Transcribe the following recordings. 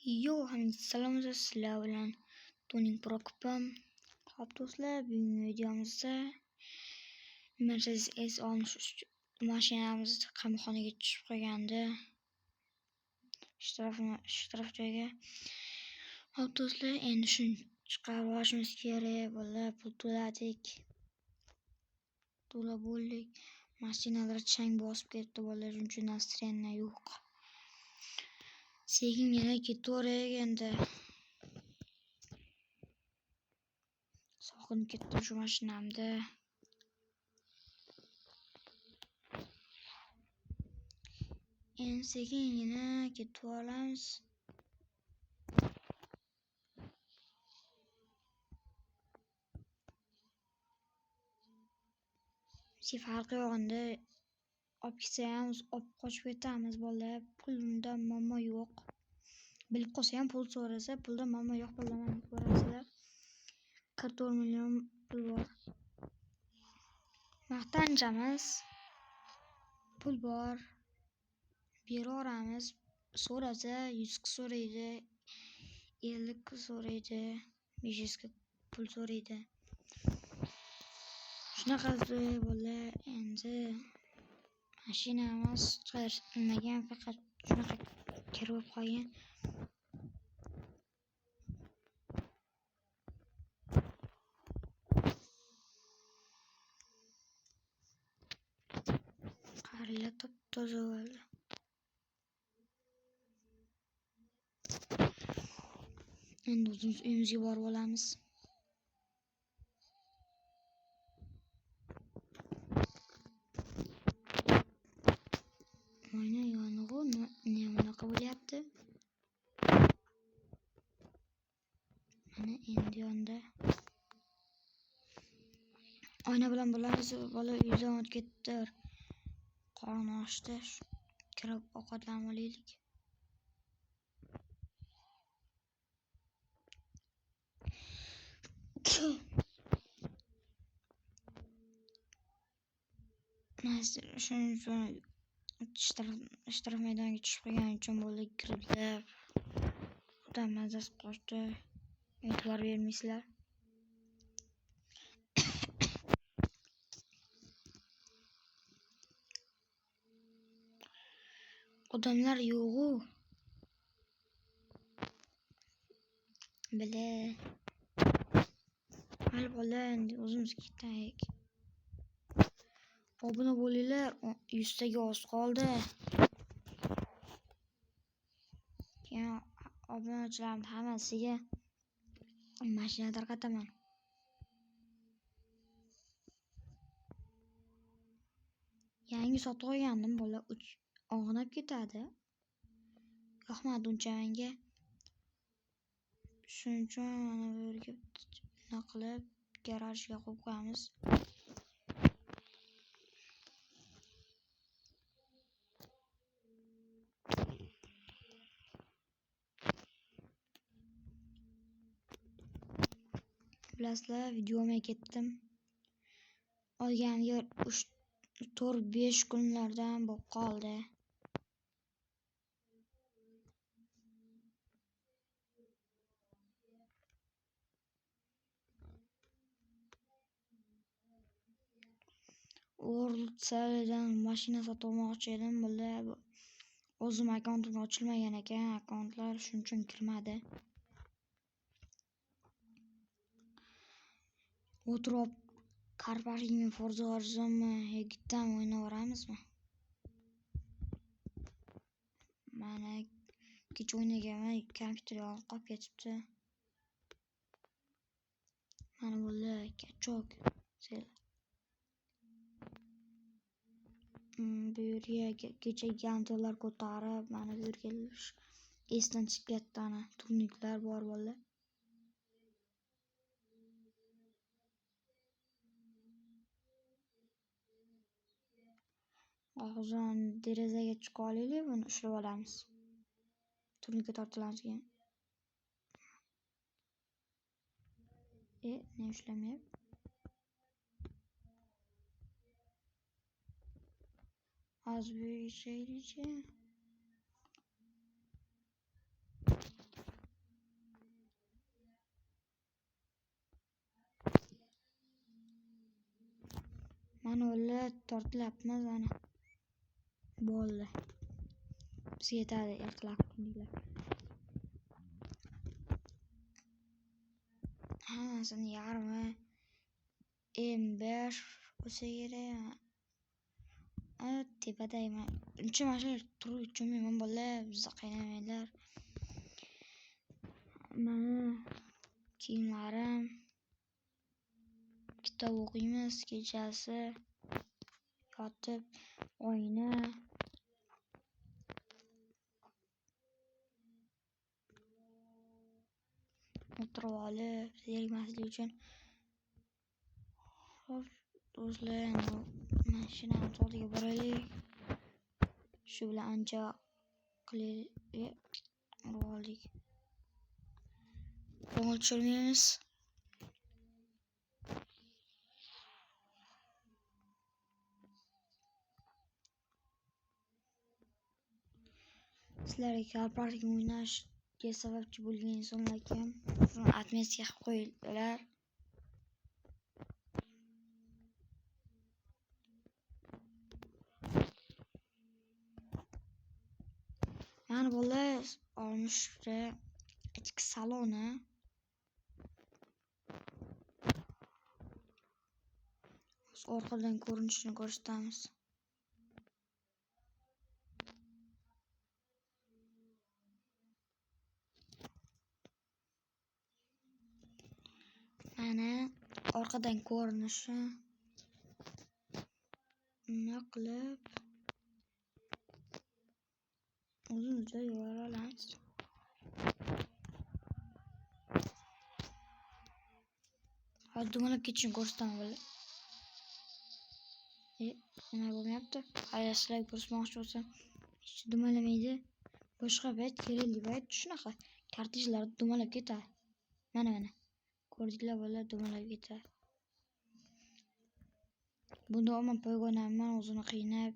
Salom sizlar bilan Tuning Prokopim. Xo'p do'stlar, bugungi videomizda Mercedes S63 mashinamiz qamoqxonaga tushib qolgandi. Shtraf joyga. Xo'p do'stlar, endi shuni chiqarib olishimiz kerak. Bular pul to'ladik. To'lab bo'ldik. Mashinalar chang bosib ketdi, bolalar uchun настроение yo'q. Sekingina ketaveraylik endi. Sog'inib ketdim shu mashinamda. Endi sekingina ketib olamiz. Bizga farqi yo'q endi. Olib ketsa ham olib qochib ketamiz bolalar. Pulimda muammo yo'q. Bilib qolsa ham pul so'rasa, pulda muammo yo'q bolalar, ko'rasizlar. 44 million pul bor. Maqtanchamiz. Pul bor. Beraveramiz. So'rasa 100 so'raydi, 50 so'raydi, 500 pul so'raydi. Shunaqa bolalar, endi mashinamiz nimaga faqat shunaqa kirib qolgan. Qarilar top-toza bo'ldi. Endi o'zimiz uyimizga borib olamiz. Oyna yonig'u bunaqa bo'lyapti. Mana endi yonda. Oyna bilan bo'lamiz. Bola uydan o'tib ketdi. Qorni ochdi. Kirib ovqatlanib olaylik. Shuning uchun ishtirok maydoniga tushib qolgani uchun bo'ldi kiriblar. Xudodan mazasi qochdi. E'tibor bermaysizlar. Odamlar yo'q-u. Bile. Hali bola endi o'zimiz ketaylik. Obuna bo'linglar, 100 taga oz qoldi. Keyin obunachilarning hammasiga mashina tarqataman. Yangi sotib olgandim, bola og'nab ketadi. Yoqmadi uncha menga. Shuning uchun mana bu yerga nima qilib garajga qo'yib qo'yamiz. Bilasizlar, videomga ketdim. Olganiga 4-5 kunlardan bo'lib qoldi. Worldsel'dan mashina sotib olmoqchi edim. Bular o'zim akkauntim ochilmagan ekan, akkauntlar shuning uchun kirmadi. O'tirib Carparkingmi, Forza Horizonmi, Yigitdan o'ynayveramizmi? Mana kecha o'ynaganman, kompyuter yonib qolib ketibdi. Mana bular kachok. Bu yerga kecha gantalar ko'tarib, mana bu yerga esdan chiqib ketdi, ana turniklar bor bo'ldi. Og'zon derazaga chiqib olaylik, buni ushlab olamiz. Turnikka tortilamiz keyin. Ne ushlamayapti? Az bir şeylice. Mana ular tortilyapmiz ana. Bo'ldi. Bizga yetadi ertalab kunliklar. Hammasini yarmi M5 bo'lsa kerak. Tepadayman. Birinchi mashina turib uchmayman bola, bizni qaynamanglar. Mana kiyimlarim. Kitob o'qiymiz kechasi. Yotib oyna. O'tirib olib, zerikmaslik uchun. Xo'p, do'stlar, mashinani to'g'riga boraylik. Shu bilan ancha qilaylik. Oldik. Ko'ngil tushirmaymiz. Sizlarga kalpartik o'ynashga sababchi bo'lgan insonlar kim? Shuni atmesga qilib qo'yinglar. Mana bolalar olmishda ichki saloni. Orqadan ko'rinishini ko'rsatamiz. Mana orqadan ko'rinishi. Nima qilib uzun joy olamiz. Hozir dumalab ketishini ko'rsataman bola. Nima bo'lmayapti? Sizlar ko'rsatmoqchi bo'lsam, hech dumalamaydi. Boshqa payt kerakli payt shunaqa kartishlar dumalab ketadi. Mana. Ko'rdinglar bola, dumalab ketadi. Bunda omon poygonamman o'zini qiynab,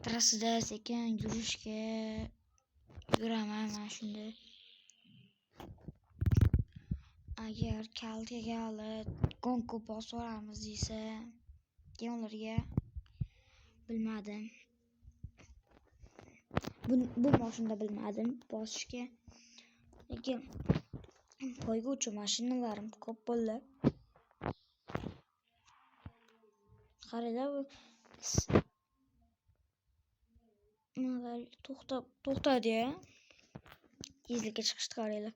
trassada sekin yurishga yuraman mana shunday. Agar kaltaga olib gonku bosib olamiz desa, keyin ularga bilmadim. Bu mashinada bilmadim bosishga. Lekin poyguvchi mashinalarim ko'p bo'ldi. Qaranglar bu to'xtadi ya. Tezlikka chiqishni qaranglar.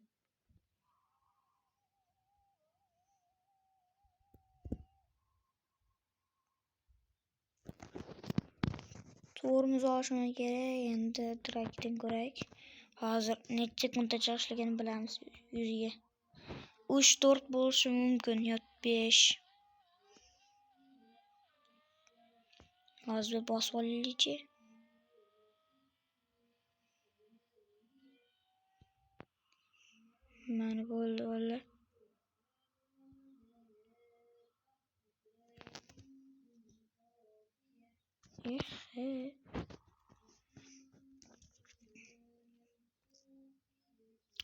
To'g'rimiz olishimiz kerak. Endi trakdan ko'rak. Hozir necha sekundda chiqishligini bilamiz yuziga. 3-4 bo'lishi mumkin, yo 5. Hozir bosib olaylik-chi. Mana bo'ldi bola.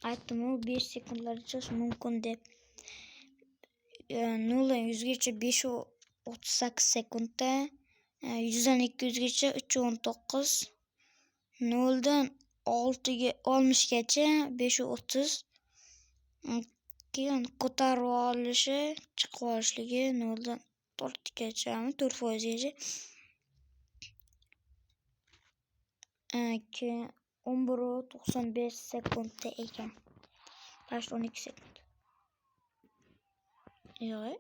Aytdim, 5 sekundlarda chiqish mumkin deb. 0 dan 100 gacha 5:38 sekundda, 100 dan 200 gacha 3:19, 0 dan 60 gacha 5:30. Keyin ko'tarib olishi, chiqib olishligi 0 dan 4 gachami, 4% gacha. Keyin 11:95 sekundda ekan. Bash 12 sekund. Yo'q.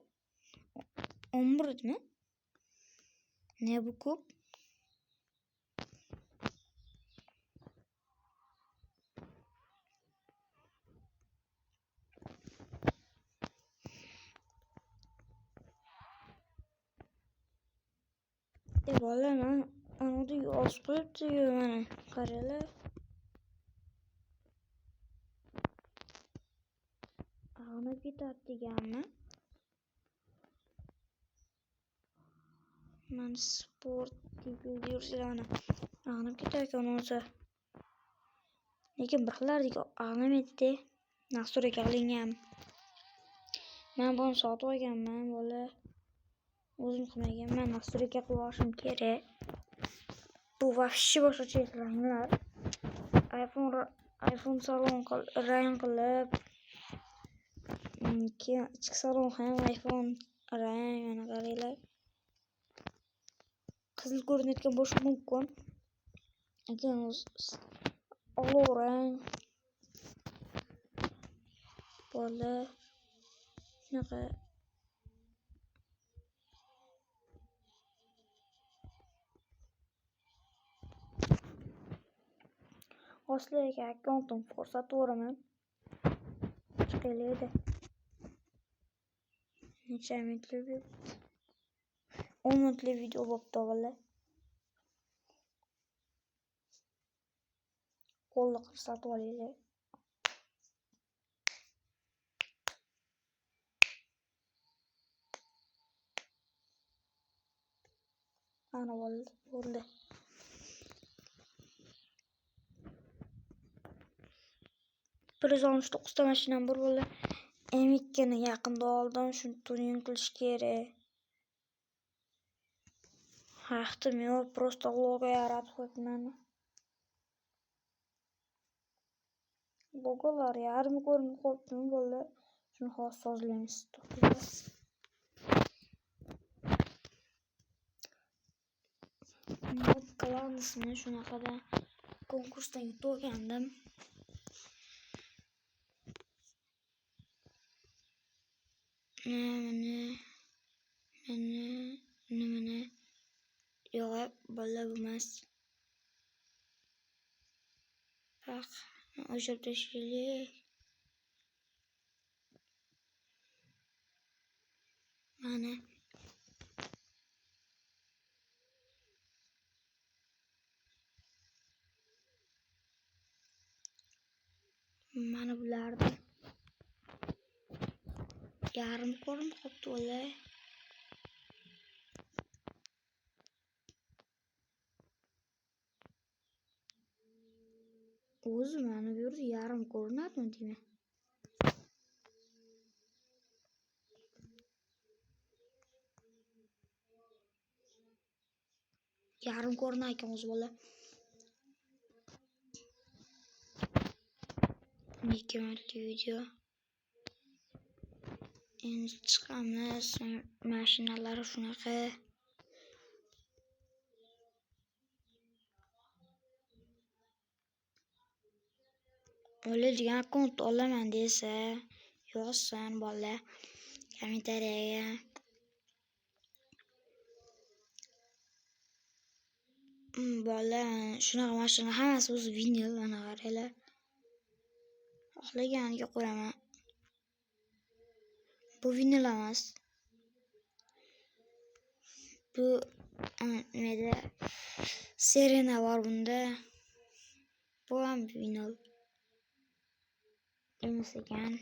11 edimi? Ne bu ko'p? Bola men anada yozib qo'yibdi-yu mana qaranglar. Ag'nab ketadi deganmi? Mana sport deb yursalar ana ag'nab ketar ekan o'zi. Lekin bir xillardek ag'namaydi-da. Nasturga qilingan. Men buni sotib olganman bola. O'zim qilmaganman, nasturga qilib olishim kerak. Bu vahshiy boshqacha ranglar. iPhone salon rang qilib, keyin ichki salon ham iPhone rang, mana qaranglar. Qizil ko'rinayotgan bo'lishi mumkin. Keyin olov rang. Bola shunaqa Oslarga akkauntim ko'rsatib o'raman. Chiqaylik. Necha minutli video? 10 minutli video bo'pti avval. Qo'lni ko'rsatib olaylik. Ana bo'ldi. Bir 169 ta mashinam bor bo'ldi. M2ni yaqinda oldim, shuni tuning qilish kerak. Vaqtim yo'q, просто logo yaratib qo'yibman. Logolar yarim ko'rinib qolibdi bo'ldi. Shuni hozir sozlaymiz. Notkalarni shunaqada konkursdan yutib olgandim. Nimani yo'q, bola bo'lmas. Bak, o'chirib tashlaylik. Mana bularni yarim ko'rinib qolibdi o'lay. O'zi mana bu yerda yarim ko'rinadimi deyman. Yarim ko'rinar ekan o'zi bola. 2 minutli video. Endi chiqamiz. Mashinalar shunaqa. O'laydigan akkaunt olaman desa, yozsin bola kommentariyaga. Bola shunaqa mashina hammasi o'zi vinil, mana qaranglar. Xohlaganiga qo'yaman. Bu vinil emas. Bu nimada Serena bor bunda. Bu ham vinil. Emas ekan.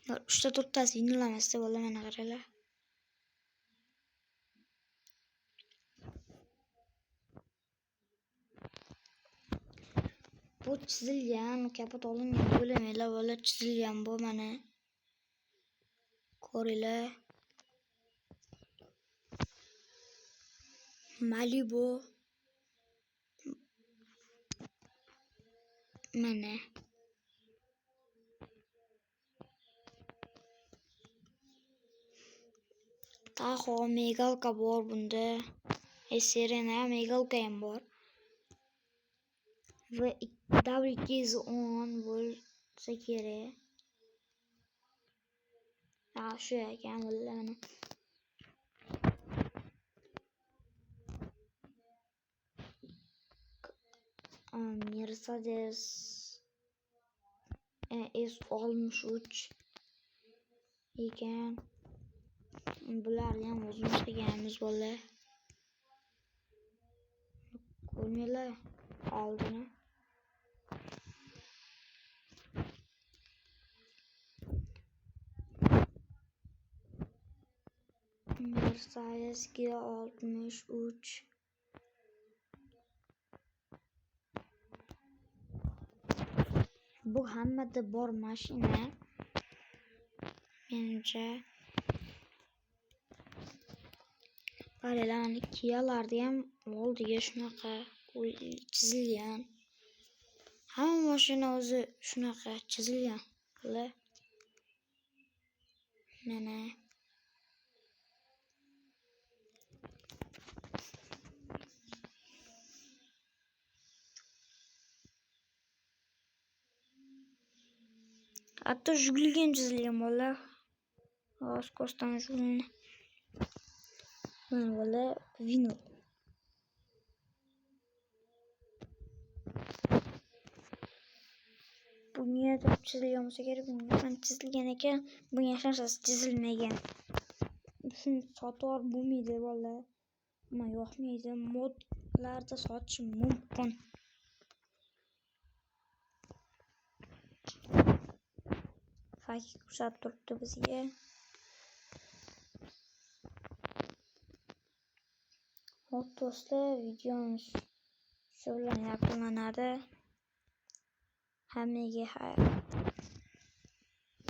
3-4 tasi vinil emas-da, bola mana qaranglar. Bu chizilgan, kapot olingan bo'lmaylar, bola chizilgan bu mana. Ko'ringlar. Malibu. Mana. Taho Megalka bor bunda. Serena Megalka ham bor. Va W210 bo'lsa kerak. Shu ekan mana. Mercedes S63 ekan. Bularni ham o'zimiz qilganmiz bola. Ko'ringlar oldini. Mercedes G63. Bu hammada bor mashina. Menimcha Qaranglar, kiyalarni ham oldiga shunaqa chizilgan. Hamma mashina o'zi shunaqa chizilgan. Bular mana hatto Jiguli ham chizilgan bola. Kostan Jigulini. Mana bola vino. Bu niyada chizilgan bo'lsa kerak, bundan chizilgan ekan, bu hech narsasi chizilmagan. Shuni sotib bo'lmaydi bola. Ammo yoqmaydi, modlarda sotish mumkin. Fakki ko'rsatib turibdi bizga. Hop do'stlar, videomiz shu bilan yakunlanadi. Hammaga xayr.